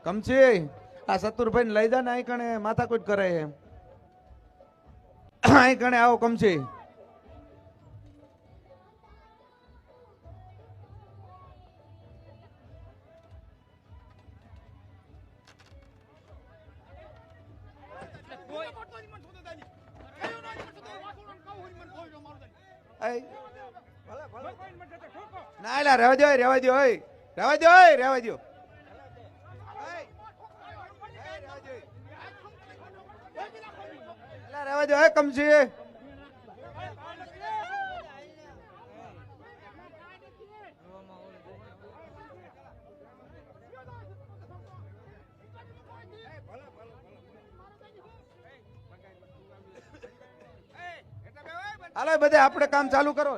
કમછી આ સતુરભાઈ ને લઈ જા ને અહીં કણે માથાકૂટ કરે છે અહીં કણે આવો કમછી ના એલા રહેવા દો રહેવા દો રહેવા દો રહેવા દો રહેવા દો કમછી હાલો બધે આપણે કામ ચાલુ કરો